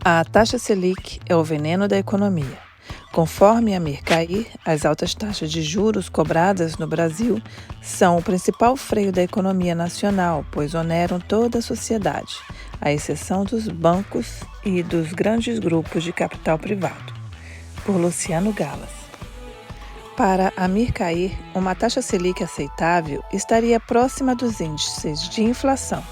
A taxa Selic é o veneno da economia. Conforme Amir Kair, as altas taxas de juros cobradas no Brasil são o principal freio da economia nacional, pois oneram toda a sociedade, à exceção dos bancos e dos grandes grupos de capital privado. Por Luciano Galas. Para Amir Kair, uma taxa Selic aceitável estaria próxima dos índices de inflação.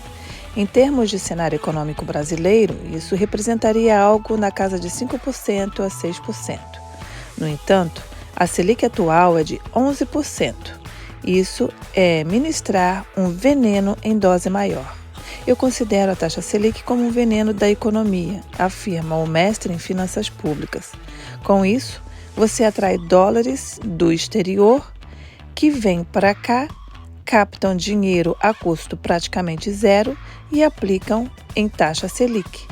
Em termos de cenário econômico brasileiro, isso representaria algo na casa de 5% a 6%. No entanto, a Selic atual é de 11%. Isso é ministrar um veneno em dose maior. Eu considero a taxa Selic como um veneno da economia, afirma o mestre em finanças públicas. Com isso, você atrai dólares do exterior que vêm para cá, captam dinheiro a custo praticamente zero e aplicam em taxa Selic.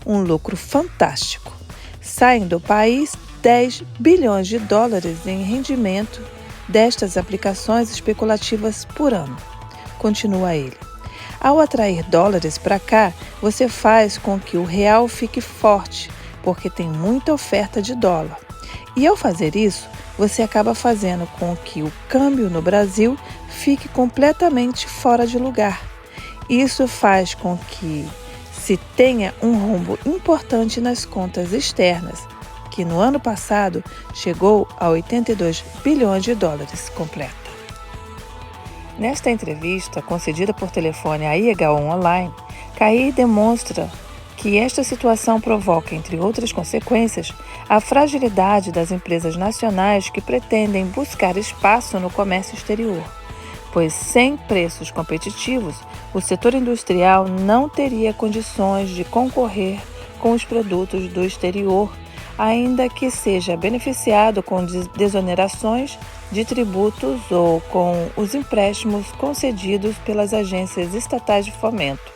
Um lucro fantástico. Saem do país 10 bilhões de dólares em rendimento destas aplicações especulativas por ano. Continua ele. Ao atrair dólares para cá, você faz com que o real fique forte, porque tem muita oferta de dólar. E ao fazer isso, você acaba fazendo com que o câmbio no Brasil fique completamente fora de lugar. Isso faz com que se tenha um rombo importante nas contas externas, que no ano passado chegou a 82 bilhões de dólares, completa. Nesta entrevista, concedida por telefone à IH1 Online, Kair demonstra que esta situação provoca, entre outras consequências, a fragilidade das empresas nacionais que pretendem buscar espaço no comércio exterior, pois sem preços competitivos, o setor industrial não teria condições de concorrer com os produtos do exterior, ainda que seja beneficiado com desonerações de tributos ou com os empréstimos concedidos pelas agências estatais de fomento.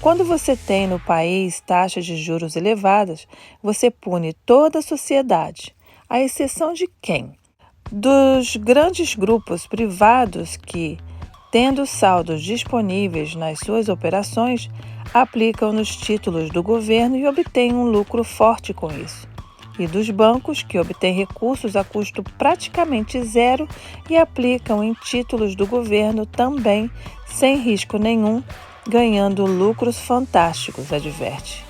Quando você tem no país taxas de juros elevadas, você pune toda a sociedade, à exceção de quem? Dos grandes grupos privados que, tendo saldos disponíveis nas suas operações, aplicam nos títulos do governo e obtêm um lucro forte com isso. E dos bancos que obtêm recursos a custo praticamente zero e aplicam em títulos do governo também, sem risco nenhum, ganhando lucros fantásticos, adverte.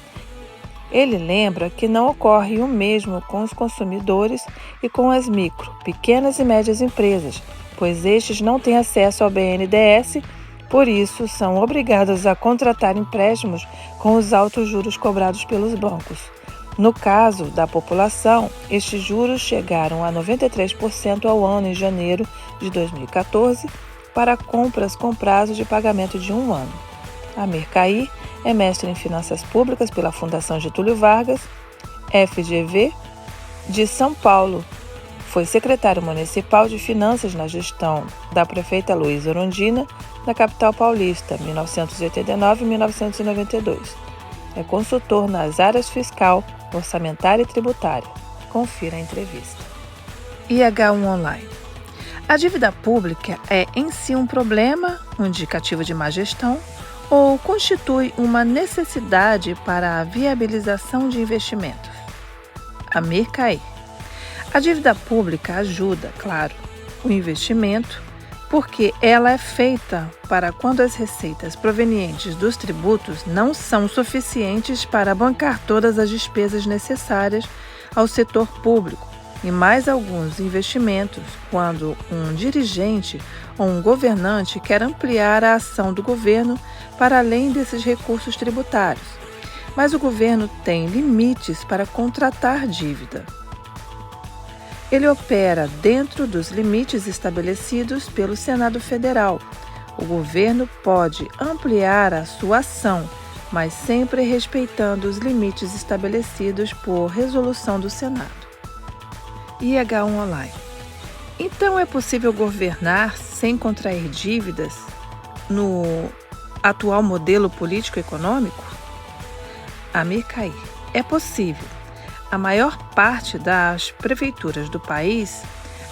Ele lembra que não ocorre o mesmo com os consumidores e com as micro, pequenas e médias empresas, pois estes não têm acesso ao BNDES, por isso são obrigados a contratar empréstimos com os altos juros cobrados pelos bancos. No caso da população, estes juros chegaram a 93% ao ano em janeiro de 2014 para compras com prazo de pagamento de 1 ano. Amir Kair é mestre em Finanças Públicas pela Fundação Getúlio Vargas, FGV, de São Paulo. Foi secretário municipal de Finanças na gestão da prefeita Luísa Erundina, da capital paulista, 1989 e 1992. É consultor nas áreas fiscal, orçamentária e tributária. Confira a entrevista. IH1 Online. A dívida pública é em si um problema, um indicativo de má gestão, ou constitui uma necessidade para a viabilização de investimentos? Amir Kair. A dívida pública ajuda, claro, o investimento, porque ela é feita para quando as receitas provenientes dos tributos não são suficientes para bancar todas as despesas necessárias ao setor público e mais alguns investimentos quando um dirigente ou um governante quer ampliar a ação do governo para além desses recursos tributários. Mas o governo tem limites para contratar dívida. Ele opera dentro dos limites estabelecidos pelo Senado Federal. O governo pode ampliar a sua ação, mas sempre respeitando os limites estabelecidos por resolução do Senado. IH1 Online. Então é possível governar sem contrair dívidas no atual modelo político-econômico? Amir Kair. É possível. A maior parte das prefeituras do país,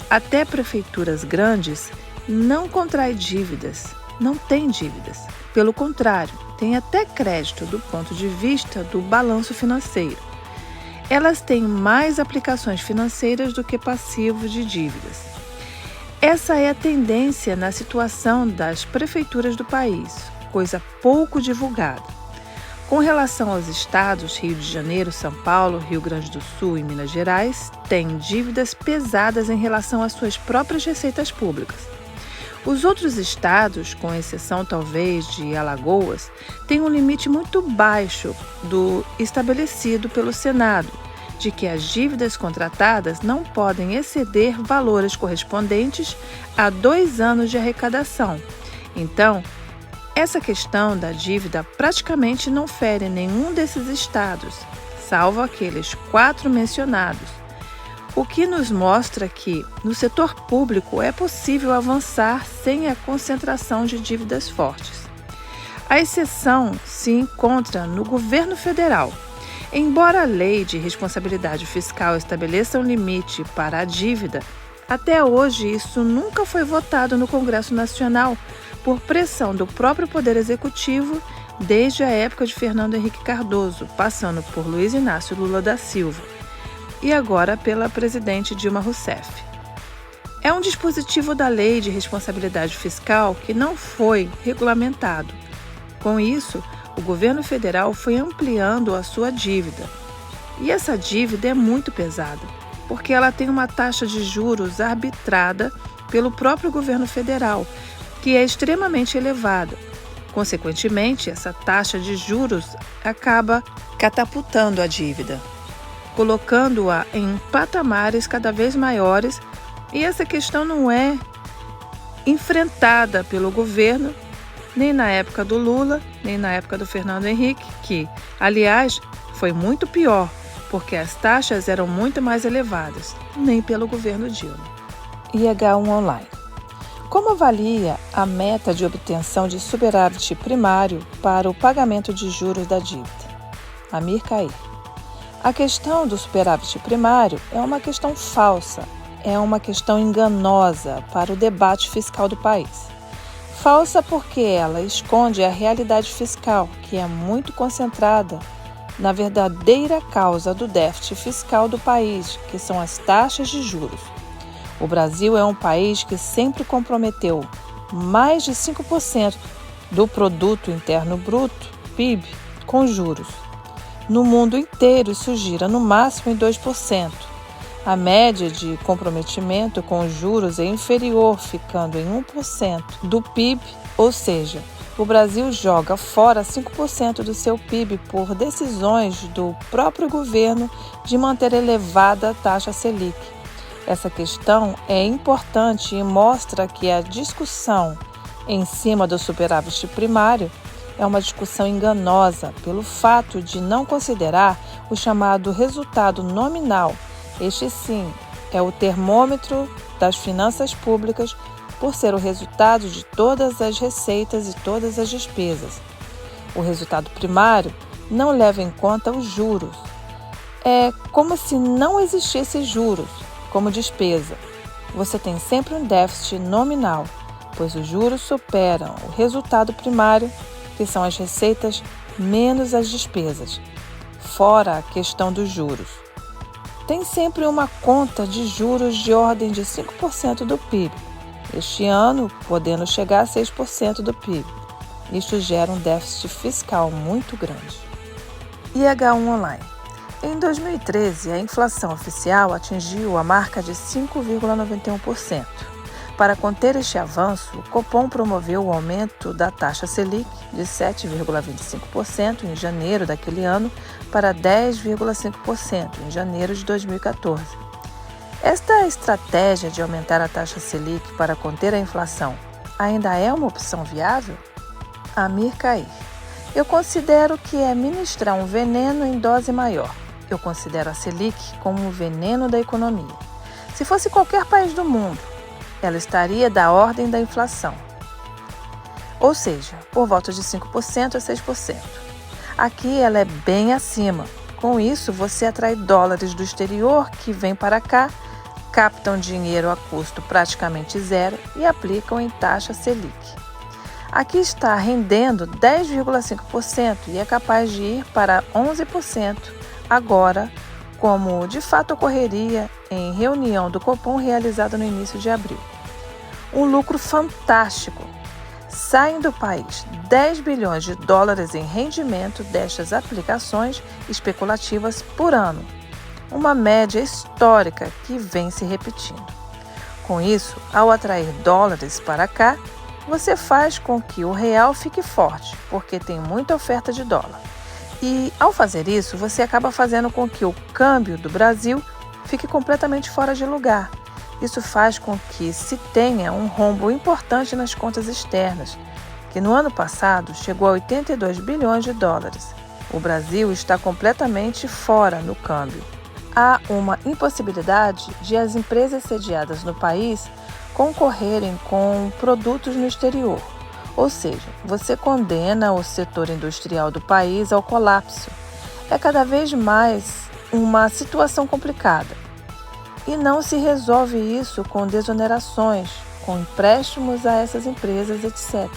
até prefeituras grandes, não contrai dívidas, não tem dívidas. Pelo contrário, tem até crédito do ponto de vista do balanço financeiro. Elas têm mais aplicações financeiras do que passivos de dívidas. Essa é a tendência na situação das prefeituras do país, coisa pouco divulgada. Com relação aos estados, Rio de Janeiro, São Paulo, Rio Grande do Sul e Minas Gerais, têm dívidas pesadas em relação às suas próprias receitas públicas. Os outros estados, com exceção talvez de Alagoas, têm um limite muito baixo do estabelecido pelo Senado, de que as dívidas contratadas não podem exceder valores correspondentes a 2 anos de arrecadação. Então, essa questão da dívida praticamente não fere nenhum desses estados, salvo aqueles 4 mencionados, o que nos mostra que, no setor público, é possível avançar sem a concentração de dívidas fortes. A exceção se encontra no governo federal. Embora a Lei de Responsabilidade Fiscal estabeleça um limite para a dívida, até hoje isso nunca foi votado no Congresso Nacional por pressão do próprio Poder Executivo desde a época de Fernando Henrique Cardoso, passando por Luiz Inácio Lula da Silva e agora pela presidente Dilma Rousseff. É um dispositivo da Lei de Responsabilidade Fiscal que não foi regulamentado. Com isso, o governo federal foi ampliando a sua dívida. E essa dívida é muito pesada, porque ela tem uma taxa de juros arbitrada pelo próprio governo federal, que é extremamente elevada. Consequentemente, essa taxa de juros acaba catapultando a dívida, colocando-a em patamares cada vez maiores, e essa questão não é enfrentada pelo governo, nem na época do Lula, nem na época do Fernando Henrique, que, aliás, foi muito pior, porque as taxas eram muito mais elevadas, nem pelo governo Dilma. IH1 Online. Como avalia a meta de obtenção de superávit primário para o pagamento de juros da dívida? Amir Cair. A questão do superávit primário é uma questão falsa, é uma questão enganosa para o debate fiscal do país. Falsa porque ela esconde a realidade fiscal, que é muito concentrada na verdadeira causa do déficit fiscal do país, que são as taxas de juros. O Brasil é um país que sempre comprometeu mais de 5% do produto interno bruto, PIB, com juros. No mundo inteiro, isso gira no máximo em 2%. A média de comprometimento com juros é inferior, ficando em 1% do PIB, ou seja, o Brasil joga fora 5% do seu PIB por decisões do próprio governo de manter elevada a taxa Selic. Essa questão é importante e mostra que a discussão em cima do superávit primário é uma discussão enganosa pelo fato de não considerar o chamado resultado nominal. Este sim é o termômetro das finanças públicas por ser o resultado de todas as receitas e todas as despesas. O resultado primário não leva em conta os juros. É como se não existisse juros como despesa. Você tem sempre um déficit nominal, pois os juros superam o resultado primário, que são as receitas menos as despesas, fora a questão dos juros. Tem sempre uma conta de juros de ordem de 5% do PIB, este ano podendo chegar a 6% do PIB. Isto gera um déficit fiscal muito grande. IH1 Online. Em 2013, a inflação oficial atingiu a marca de 5,91%. Para conter este avanço, o Copom promoveu o aumento da taxa Selic de 7,25% em janeiro daquele ano para 10,5% em janeiro de 2014. Esta estratégia de aumentar a taxa Selic para conter a inflação ainda é uma opção viável? Amir Cair. Eu considero que é ministrar um veneno em dose maior. Eu considero a Selic como um veneno da economia. Se fosse qualquer país do mundo, ela estaria da ordem da inflação, ou seja, por volta de 5% a 6%. Aqui ela é bem acima. Com isso, você atrai dólares do exterior que vêm para cá, captam dinheiro a custo praticamente zero e aplicam em taxa Selic. Aqui está rendendo 10,5% e é capaz de ir para 11% agora, como de fato ocorreria em reunião do Copom realizada no início de abril. Um lucro fantástico. Saem do país 10 bilhões de dólares em rendimento destas aplicações especulativas por ano, uma média histórica que vem se repetindo. Com isso, ao atrair dólares para cá, você faz com que o real fique forte, porque tem muita oferta de dólar. E, ao fazer isso, você acaba fazendo com que o câmbio do Brasil fique completamente fora de lugar. Isso faz com que se tenha um rombo importante nas contas externas, que no ano passado chegou a 82 bilhões de dólares. O Brasil está completamente fora no câmbio. Há uma impossibilidade de as empresas sediadas no país concorrerem com produtos no exterior. Ou seja, você condena o setor industrial do país ao colapso. É cada vez mais uma situação complicada. E não se resolve isso com desonerações, com empréstimos a essas empresas, etc.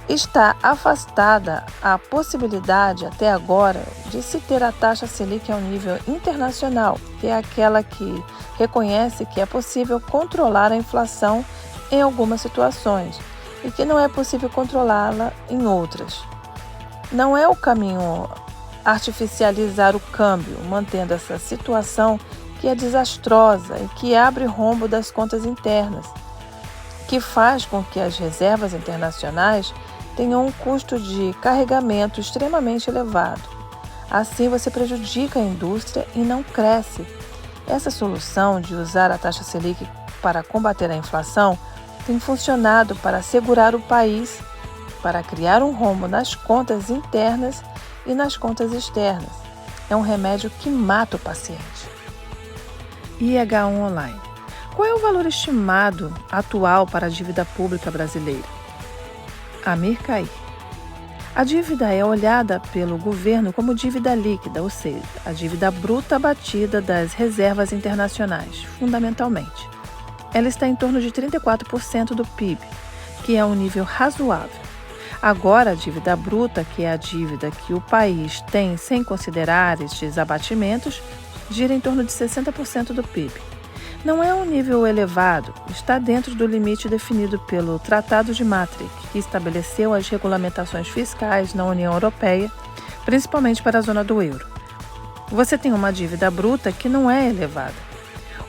Está afastada a possibilidade, até agora, de se ter a taxa Selic ao nível internacional, que é aquela que reconhece que é possível controlar a inflação em algumas situações e que não é possível controlá-la em outras. Não é o caminho artificializar o câmbio, mantendo essa situação que é desastrosa e que abre rombo das contas internas, que faz com que as reservas internacionais tenham um custo de carregamento extremamente elevado. Assim, você prejudica a indústria e não cresce. Essa solução de usar a taxa Selic para combater a inflação tem funcionado para segurar o país, para criar um rombo nas contas internas e nas contas externas. É um remédio que mata o paciente. IH1 Online. Qual é o valor estimado atual para a dívida pública brasileira? Amir Cair. A dívida é olhada pelo governo como dívida líquida, ou seja, a dívida bruta abatida das reservas internacionais, fundamentalmente. Ela está em torno de 34% do PIB, que é um nível razoável. Agora, a dívida bruta, que é a dívida que o país tem sem considerar estes abatimentos, gira em torno de 60% do PIB. Não é um nível elevado, está dentro do limite definido pelo Tratado de Maastricht, que estabeleceu as regulamentações fiscais na União Europeia, principalmente para a zona do euro. Você tem uma dívida bruta que não é elevada.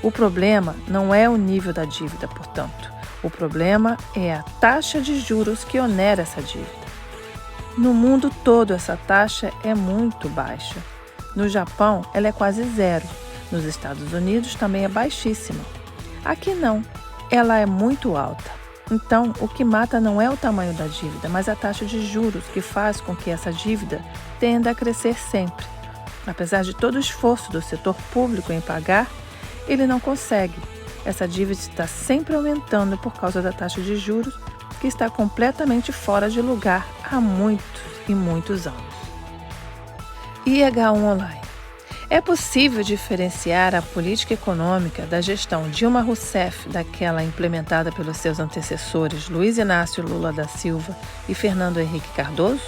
O problema não é o nível da dívida, portanto. O problema é a taxa de juros que onera essa dívida. No mundo todo, essa taxa é muito baixa. No Japão, ela é quase zero. Nos Estados Unidos também é baixíssima. Aqui não, ela é muito alta. Então, o que mata não é o tamanho da dívida, mas a taxa de juros que faz com que essa dívida tenda a crescer sempre. Apesar de todo o esforço do setor público em pagar, ele não consegue. Essa dívida está sempre aumentando por causa da taxa de juros, que está completamente fora de lugar há muitos e muitos anos. IH1 Online. É possível diferenciar a política econômica da gestão Dilma Rousseff daquela implementada pelos seus antecessores Luiz Inácio Lula da Silva e Fernando Henrique Cardoso?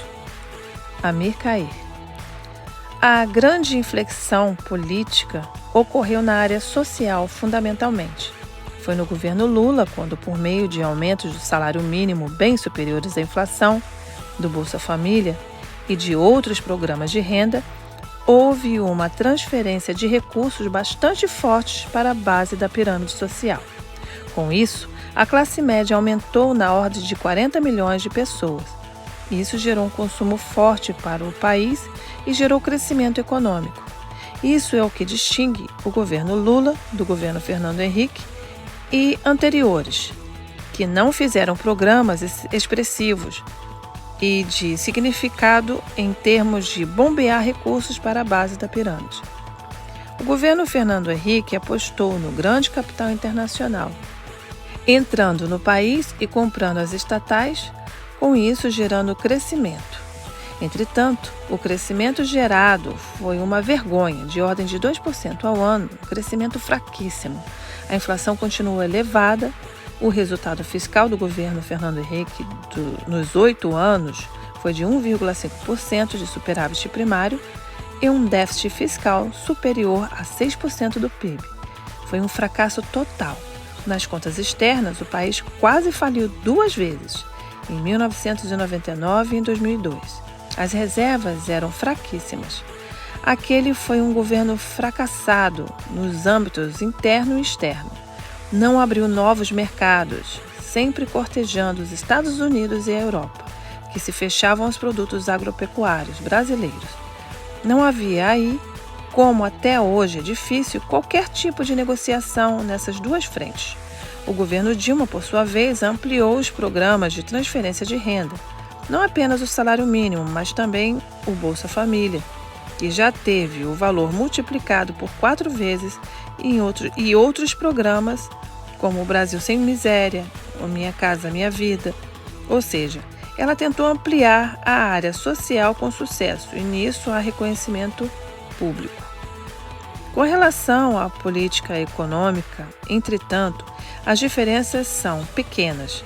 Amir Cair. A grande inflexão política ocorreu na área social, fundamentalmente. Foi no governo Lula, quando, por meio de aumentos do salário mínimo bem superiores à inflação, do Bolsa Família e de outros programas de renda, houve uma transferência de recursos bastante fortes para a base da pirâmide social. Com isso, a classe média aumentou na ordem de 40 milhões de pessoas. Isso gerou um consumo forte para o país e gerou crescimento econômico. Isso é o que distingue o governo Lula do governo Fernando Henrique e anteriores, que não fizeram programas expressivos e de significado em termos de bombear recursos para a base da pirâmide. O governo Fernando Henrique apostou no grande capital internacional, entrando no país e comprando as estatais, com isso gerando crescimento. Entretanto, o crescimento gerado foi uma vergonha, de ordem de 2% ao ano, um crescimento fraquíssimo. A inflação continua elevada O resultado fiscal do governo Fernando Henrique nos 8 anos foi de 1,5% de superávit primário e um déficit fiscal superior a 6% do PIB. Foi um fracasso total. Nas contas externas, o país quase faliu 2 vezes, em 1999 e em 2002. As reservas eram fraquíssimas. Aquele foi um governo fracassado nos âmbitos interno e externo. Não abriu novos mercados, sempre cortejando os Estados Unidos e a Europa, que se fechavam aos produtos agropecuários brasileiros. Não havia aí, como até hoje é difícil, qualquer tipo de negociação nessas duas frentes. O governo Dilma, por sua vez, ampliou os programas de transferência de renda, não apenas o salário mínimo, mas também o Bolsa Família, que já teve o valor multiplicado por 4 vezes e outros programas, como o Brasil Sem Miséria, o Minha Casa Minha Vida. Ou seja, ela tentou ampliar a área social com sucesso e nisso há reconhecimento público. Com relação à política econômica, entretanto, as diferenças são pequenas.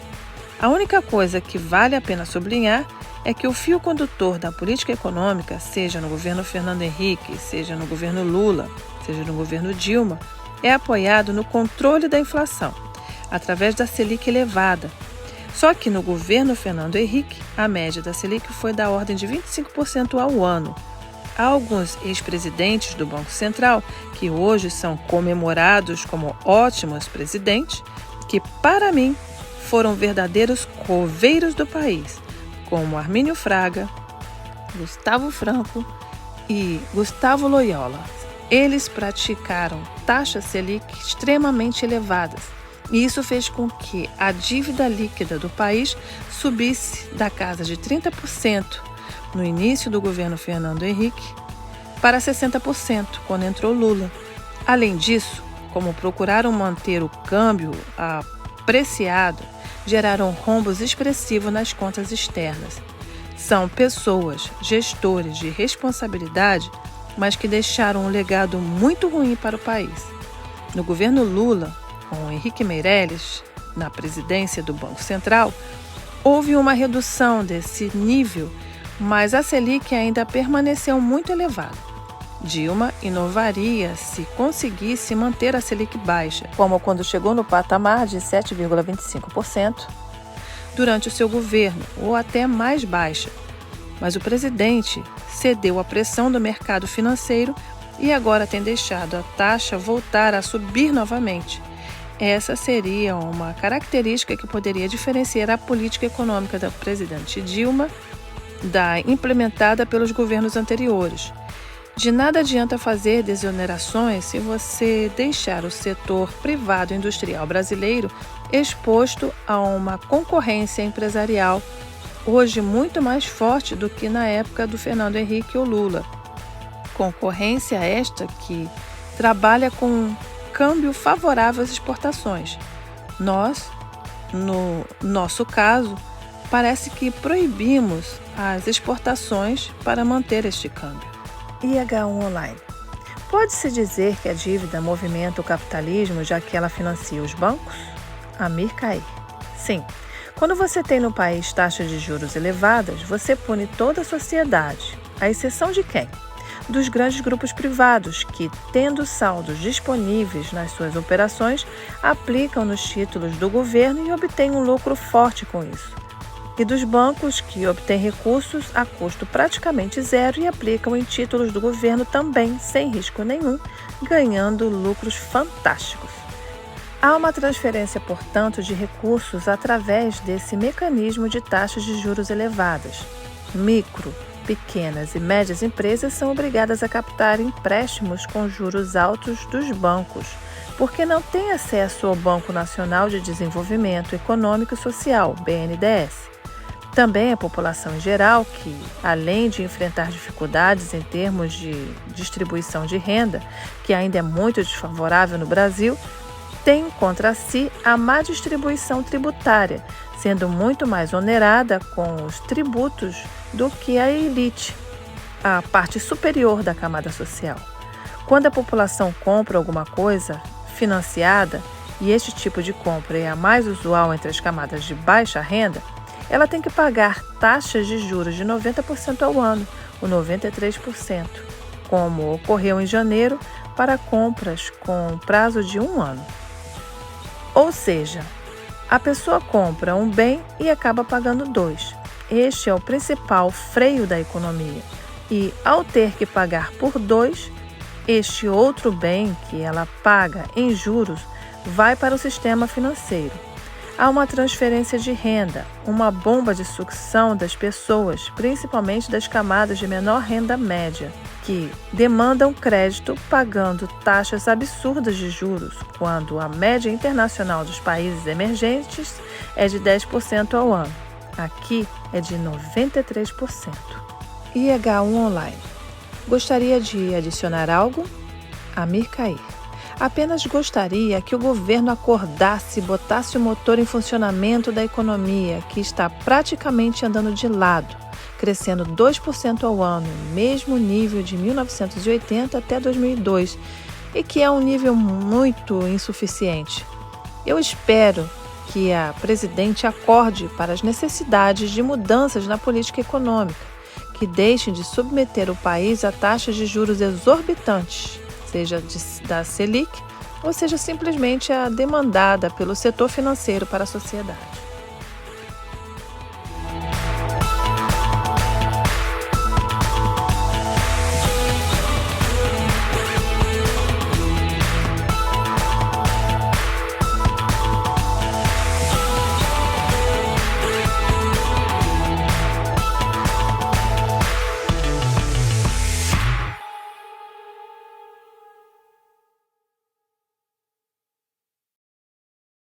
A única coisa que vale a pena sublinhar é que o fio condutor da política econômica, seja no governo Fernando Henrique, seja no governo Lula, seja no governo Dilma, é apoiado no controle da inflação, através da Selic elevada. Só que no governo Fernando Henrique, a média da Selic foi da ordem de 25% ao ano. Há alguns ex-presidentes do Banco Central, que hoje são comemorados como ótimos presidentes, que, para mim, foram verdadeiros coveiros do país, como Armínio Fraga, Gustavo Franco e Gustavo Loyola. Eles praticaram taxas Selic extremamente elevadas, e isso fez com que a dívida líquida do país subisse da casa de 30% no início do governo Fernando Henrique para 60% quando entrou Lula. Além disso, como procuraram manter o câmbio apreciado, geraram rombos expressivos nas contas externas. São pessoas, gestores de responsabilidade, mas que deixaram um legado muito ruim para o país. No governo Lula, com Henrique Meirelles na presidência do Banco Central, houve uma redução desse nível, mas a Selic ainda permaneceu muito elevada. Dilma inovaria se conseguisse manter a Selic baixa, como quando chegou no patamar de 7,25% durante o seu governo, ou até mais baixa. Mas o presidente cedeu à pressão do mercado financeiro e agora tem deixado a taxa voltar a subir novamente. Essa seria uma característica que poderia diferenciar a política econômica da presidente Dilma da implementada pelos governos anteriores. De nada adianta fazer desonerações se você deixar o setor privado industrial brasileiro exposto a uma concorrência empresarial hoje muito mais forte do que na época do Fernando Henrique ou Lula. Concorrência esta que trabalha com câmbio favorável às exportações. Nós, no nosso caso, parece que proibimos as exportações para manter este câmbio. IH1 Online. Pode-se dizer que a dívida movimenta o capitalismo, já que ela financia os bancos? Amir Cair. Sim. Quando você tem no país taxas de juros elevadas, você pune toda a sociedade. À exceção de quem? Dos grandes grupos privados que, tendo saldos disponíveis nas suas operações, aplicam nos títulos do governo e obtêm um lucro forte com isso. E dos bancos que obtêm recursos a custo praticamente zero e aplicam em títulos do governo também, sem risco nenhum, ganhando lucros fantásticos. Há uma transferência, portanto, de recursos através desse mecanismo de taxas de juros elevadas. Micro, pequenas e médias empresas são obrigadas a captar empréstimos com juros altos dos bancos, porque não têm acesso ao Banco Nacional de Desenvolvimento Econômico e Social, BNDES. Também a população em geral, que, além de enfrentar dificuldades em termos de distribuição de renda, que ainda é muito desfavorável no Brasil, tem contra si a má distribuição tributária, sendo muito mais onerada com os tributos do que a elite, a parte superior da camada social. Quando a população compra alguma coisa financiada, e este tipo de compra é a mais usual entre as camadas de baixa renda, ela tem que pagar taxas de juros de 90% ao ano, ou 93%, como ocorreu em janeiro para compras com prazo de 1 ano. Ou seja, a pessoa compra um bem e acaba pagando 2. Este é o principal freio da economia. E, ao ter que pagar por 2, este outro bem que ela paga em juros vai para o sistema financeiro. Há uma transferência de renda, uma bomba de sucção das pessoas, principalmente das camadas de menor renda média, que demandam crédito pagando taxas absurdas de juros, quando a média internacional dos países emergentes é de 10% ao ano. Aqui é de 93%. IH1 Online. Gostaria de adicionar algo? Amir Cair. Apenas gostaria que o governo acordasse e botasse o motor em funcionamento da economia, que está praticamente andando de lado, crescendo 2% ao ano, mesmo nível de 1980 até 2002, e que é um nível muito insuficiente. Eu espero que a presidente acorde para as necessidades de mudanças na política econômica, que deixem de submeter o país a taxas de juros exorbitantes, seja da Selic ou seja simplesmente a demandada pelo setor financeiro para a sociedade.